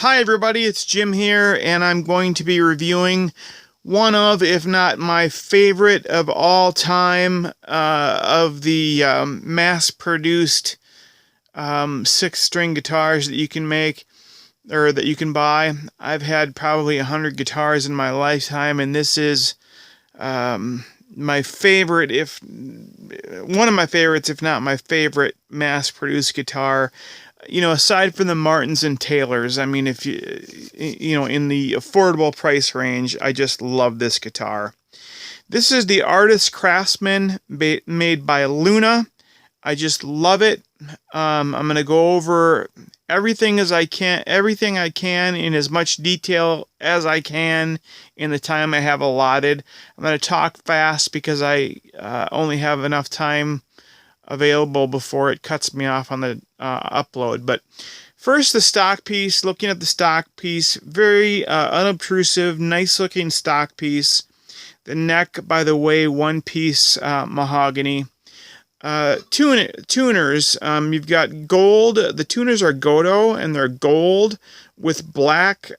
Hi everybody, it's Jim here, and I'm going to be reviewing one of, if not my favorite of all time, of the mass-produced 6-string guitars that you can make, or that you can buy. I've had probably 100 guitars in my lifetime, and this is my favorite, if one of my favorites, if not my favorite mass-produced guitar. You know, aside from the Martins and Taylors, I mean, if you know, in the affordable price range, I just love this guitar. This is the Artist Craftsman made by Luna. I just love it. I'm going to go over everything I can in as much detail as I can in the time I have allotted. I'm going to talk fast because I only have enough time available before it cuts me off on the upload. But first, the stock piece. Looking at the stock piece, very unobtrusive, nice looking stock piece. The neck, by the way, one piece mahogany. Tuners, you've got gold. The tuners are Godo, and they're gold with black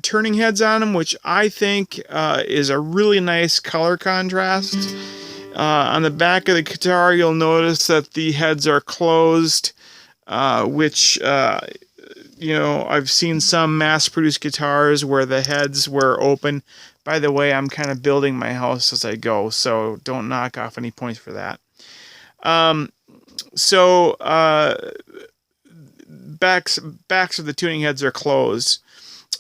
turning heads on them, which I think is a really nice color contrast. On the back of the guitar, you'll notice that the heads are closed, which, you know, I've seen some mass-produced guitars where the heads were open. By the way, I'm kind of building my house as I go, so don't knock off any points for that. Backs of the tuning heads are closed.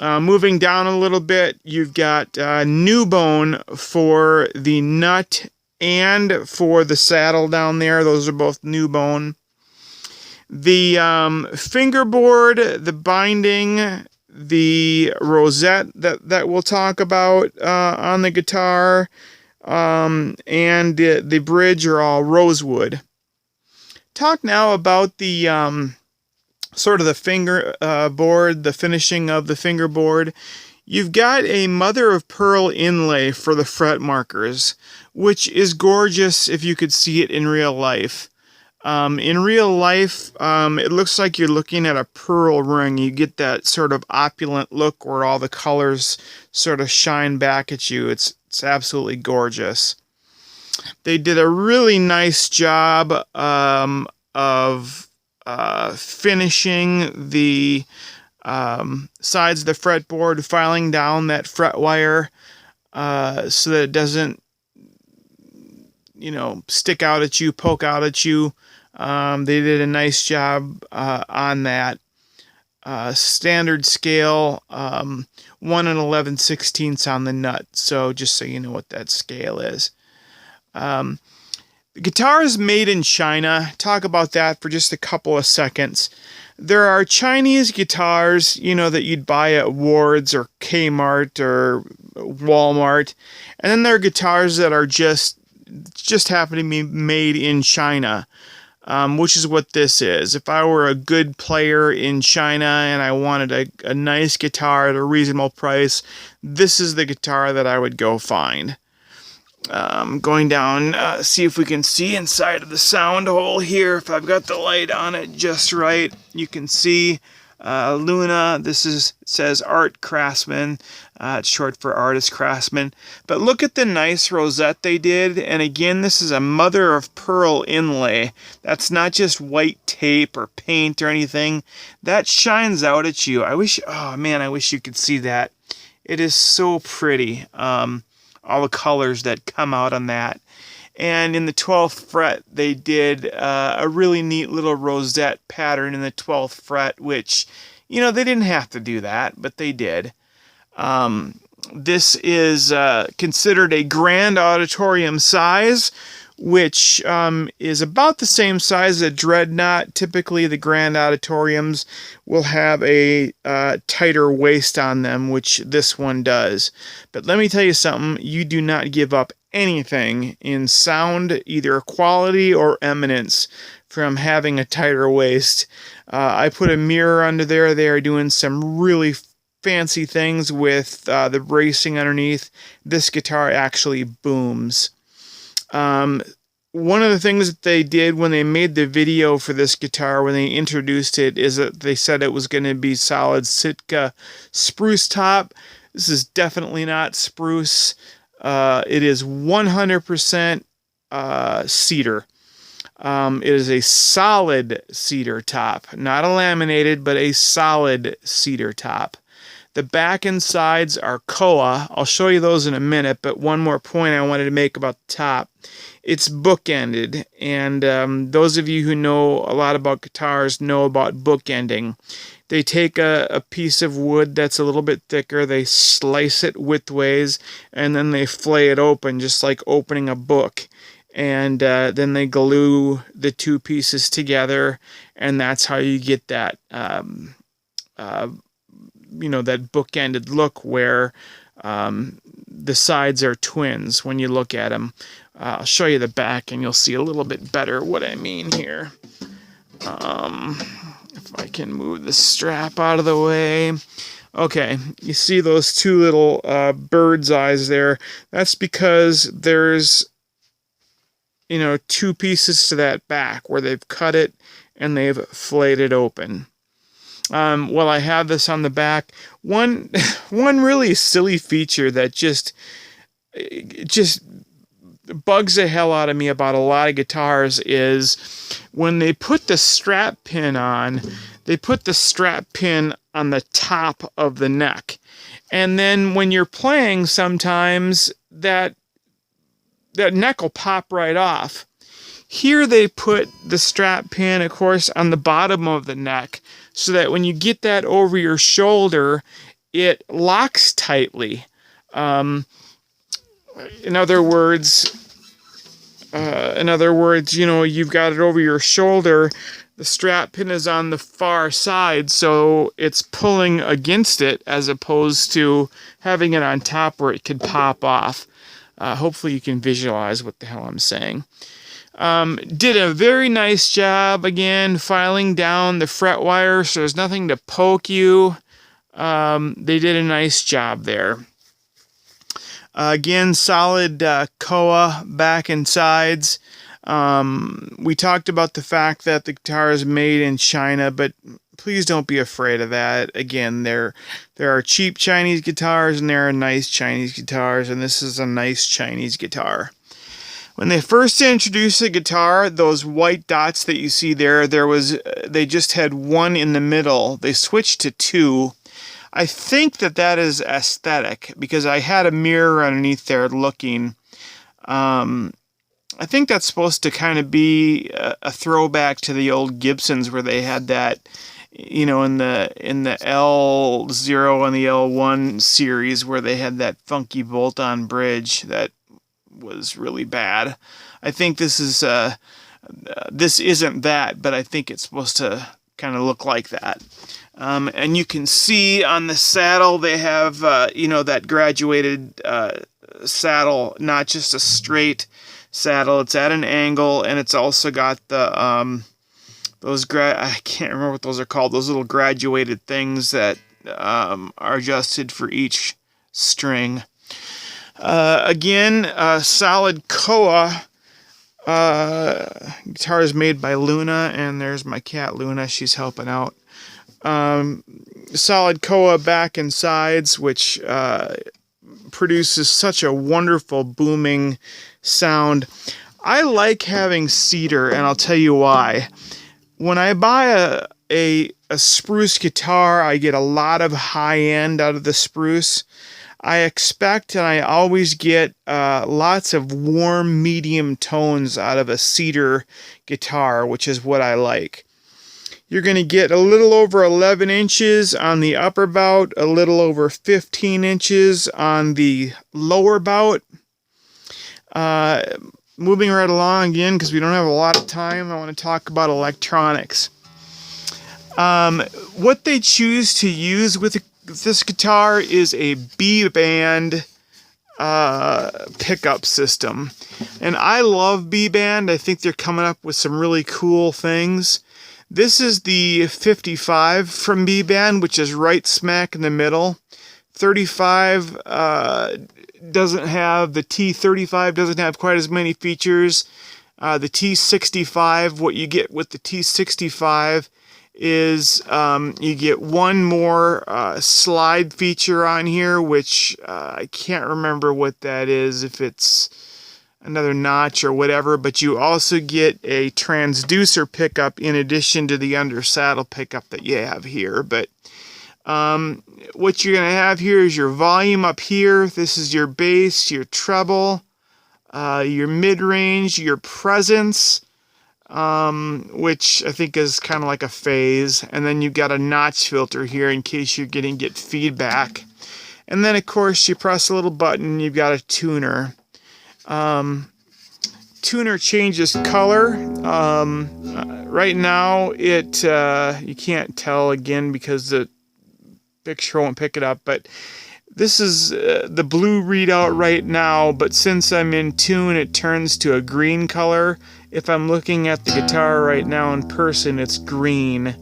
Moving down a little bit, you've got new bone for the nut and for the saddle down there. Those are both new bone. The fingerboard, the binding, the rosette that we'll talk about on the guitar, and the bridge are all rosewood. Talk now about the sort of the fingerboard, the finishing of the fingerboard. You've got a mother of pearl inlay for the fret markers, which is gorgeous if you could see it in real life. In real life, it looks like you're looking at a pearl ring. You get that sort of opulent look where all the colors sort of shine back at you. It's absolutely gorgeous. They did a really nice job of finishing the sides of the fretboard, filing down that fret wire so that it doesn't, you know, stick out at you, poke out at you. They did a nice job on that. Standard scale, 1 11/16 on the nut, so just so you know what that scale is. The guitar is made in China. Talk about that for just a couple of seconds. There are Chinese guitars, you know, that you'd buy at Ward's or Kmart or Walmart, and then there are guitars that are just happen to be made in China, which is what this is. If I were a good player in China and I wanted a nice guitar at a reasonable price, this is the guitar that I would go find. Going down, see if we can see inside of the sound hole here. If I've got the light on it just right, you can see Luna. It says Art Craftsman. It's short for Artist Craftsman. But look at the nice rosette they did. And again, this is a mother of pearl inlay. That's not just white tape or paint or anything. That shines out at you. Oh man, I wish you could see that. It is so pretty. All the colors that come out on that. And in the 12th fret, they did a really neat little rosette pattern in the 12th fret, which, you know, they didn't have to do that, but they did. This is considered a grand auditorium size, which is about the same size as a dreadnought. Typically, the grand auditoriums will have a tighter waist on them, which this one does. But let me tell you something, you do not give up anything in sound, either quality or eminence, from having a tighter waist. I put a mirror under there. They are doing some really fancy things with the bracing underneath. This guitar actually booms. one of the things that they did when they made the video for this guitar, when they introduced it, is that they said it was going to be solid Sitka spruce top. This is definitely not spruce. It is 100% cedar. It is a solid cedar top, not a laminated, but a solid cedar top. The back and sides are koa. I'll show you those in a minute, but one more point I wanted to make about the top. It's bookended, and those of you who know a lot about guitars know about bookending. They take a piece of wood that's a little bit thicker, they slice it widthways, and then they flay it open, just like opening a book. And then they glue the two pieces together, and that's how you get that that bookended look where the sides are twins when you look at them. I'll show you the back and you'll see a little bit better what I mean here. If I can move the strap out of the way. Okay, you see those two little bird's eyes there. That's because there's two pieces to that back where they've cut it and they've flayed it open. Well, I have this on the back. One really silly feature that just bugs the hell out of me about a lot of guitars is when they put the strap pin on, they put the strap pin on the top of the neck. And then when you're playing, sometimes that neck will pop right off. Here they put the strap pin, of course, on the bottom of the neck, so that when you get that over your shoulder, it locks tightly. In other words, you've got it over your shoulder. The strap pin is on the far side, so it's pulling against it as opposed to having it on top where it could pop off. Hopefully you can visualize what the hell I'm saying. Did a very nice job, again, filing down the fret wire so there's nothing to poke you. They did a nice job there. Again, solid koa back and sides. We talked about the fact that the guitar is made in China, but please don't be afraid of that. Again, there are cheap Chinese guitars and there are nice Chinese guitars, and this is a nice Chinese guitar. When they first introduced the guitar, those white dots that you see there, they just had one in the middle. They switched to two. I think that is aesthetic because I had a mirror underneath there looking. I think that's supposed to kind of be a throwback to the old Gibsons where they had that, in the L0 and the L1 series where they had that funky bolt-on bridge that was really bad. I think this isn't that, but I think it's supposed to kind of look like that. And you can see on the saddle they have that graduated saddle, not just a straight saddle. It's at an angle, and it's also got the I can't remember what those are called. Those little graduated things that are adjusted for each string. Again, solid koa. Guitar is made by Luna, and there's my cat Luna. She's helping out. Solid koa back and sides, which produces such a wonderful booming sound. I like having cedar, and I'll tell you why. When I buy a spruce guitar, I get a lot of high end out of the spruce. I expect and I always get lots of warm medium tones out of a cedar guitar, which is what I like. You're going to get a little over 11 inches on the upper bout, a little over 15 inches on the lower bout. Moving right along again, because we don't have a lot of time, I want to talk about electronics. What they choose to use with this guitar is a B-band pickup system. And I love B-band. I think they're coming up with some really cool things. This is the 55 from B-band, which is right smack in the middle. 35 doesn't have, the T35 doesn't have quite as many features. The T65, what you get with the T65 is you get one more slide feature on here, which I can't remember what that is, if it's another notch or whatever, but you also get a transducer pickup in addition to the under saddle pickup that you have here. But what you're going to have here is your volume up here. This is your bass, your treble, your mid-range, your presence, which I think is kind of like a phase, and then you've got a notch filter here in case you're going to get feedback. And then of course you press a little button, you've got a tuner. Tuner changes color. Right now it you can't tell again because the picture won't pick it up, but this is the blue readout right now, but since I'm in tune, it turns to a green color. If I'm looking at the guitar right now in person, it's green,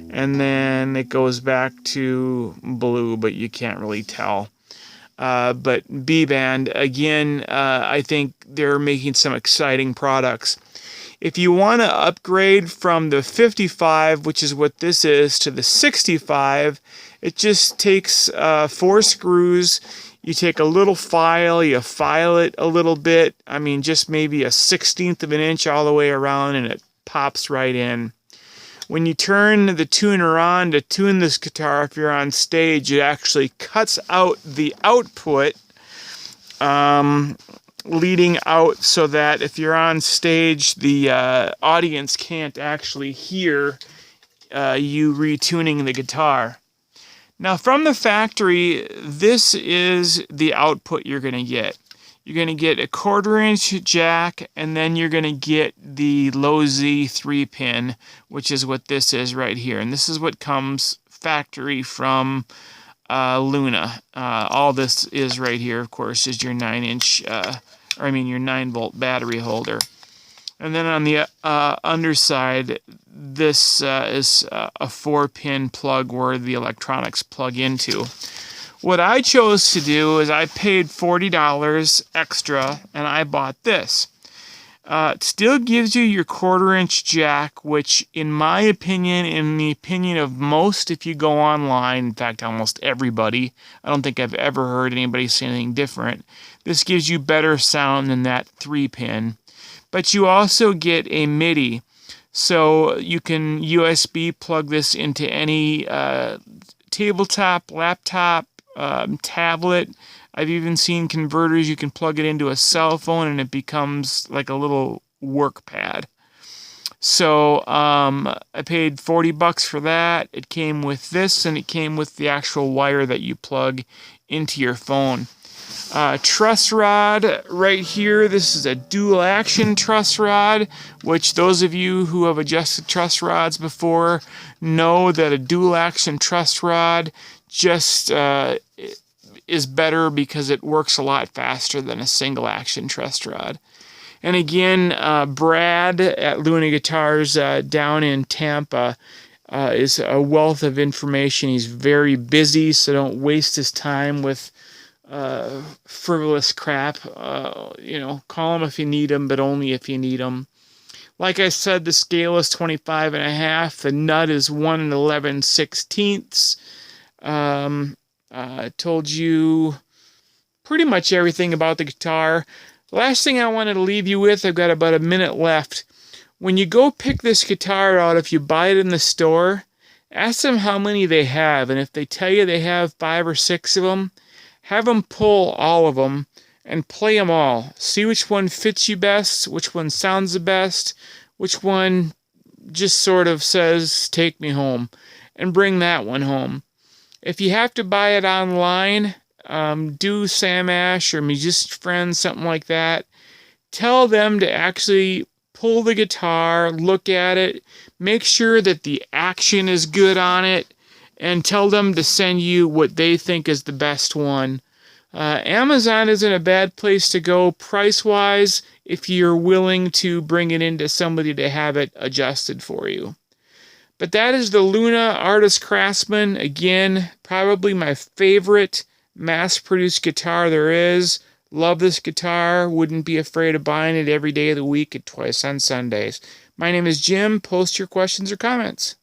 and then it goes back to blue, but you can't really tell. But B-Band, again, I think they're making some exciting products. If you want to upgrade from the 55, which is what this is, to the 65, it just takes 4 screws. You take a little file, you file it a little bit. I mean, just maybe a 1/16 of an inch all the way around, and it pops right in. When you turn the tuner on to tune this guitar, if you're on stage, it actually cuts out the output leading out, so that if you're on stage, the audience can't actually hear you retuning the guitar. Now, from the factory, this is the output you're going to get. You're going to get a 1/4-inch jack, and then you're going to get the low Z 3-pin, which is what this is right here. And this is what comes factory from Luna. All this is right here, of course, is your 9-inch, your 9-volt battery holder. And then on the underside, this is a 4-pin plug where the electronics plug into. What I chose to do is I paid $40 extra, and I bought this. It still gives you your 1/4-inch jack, which in my opinion, in the opinion of most, if you go online, in fact almost everybody, I don't think I've ever heard anybody say anything different, this gives you better sound than that 3-pin. But you also get a MIDI, so you can USB plug this into any tabletop, laptop, tablet. I've even seen converters, you can plug it into a cell phone and it becomes like a little work pad. So I paid $40 for that. It came with this, and it came with the actual wire that you plug into your phone. Truss rod right here. This is a dual action truss rod, which those of you who have adjusted truss rods before know that a dual action truss rod just is better because it works a lot faster than a single action truss rod. And again, Brad at Luna Guitars down in Tampa is a wealth of information. He's very busy, so don't waste his time with frivolous crap. Call him if you need him, but only if you need him. Like I said, the scale is 25.5. The nut is 1 11/16. I told you pretty much everything about the guitar. Last thing I wanted to leave you with, I've got about a minute left. When you go pick this guitar out, if you buy it in the store, ask them how many they have, and if they tell you they have 5 or 6 of them, have them pull all of them and play them all. See which one fits you best, which one sounds the best, which one just sort of says, take me home, and bring that one home. If you have to buy it online, do Sam Ash or Musician Friends, something like that. Tell them to actually pull the guitar, look at it, make sure that the action is good on it, and tell them to send you what they think is the best one. Amazon isn't a bad place to go price-wise if you're willing to bring it into somebody to have it adjusted for you. But that is the Luna Artist Craftsman. Again, probably my favorite mass-produced guitar there is. Love this guitar. Wouldn't be afraid of buying it every day of the week and twice on Sundays. My name is Jim. Post your questions or comments.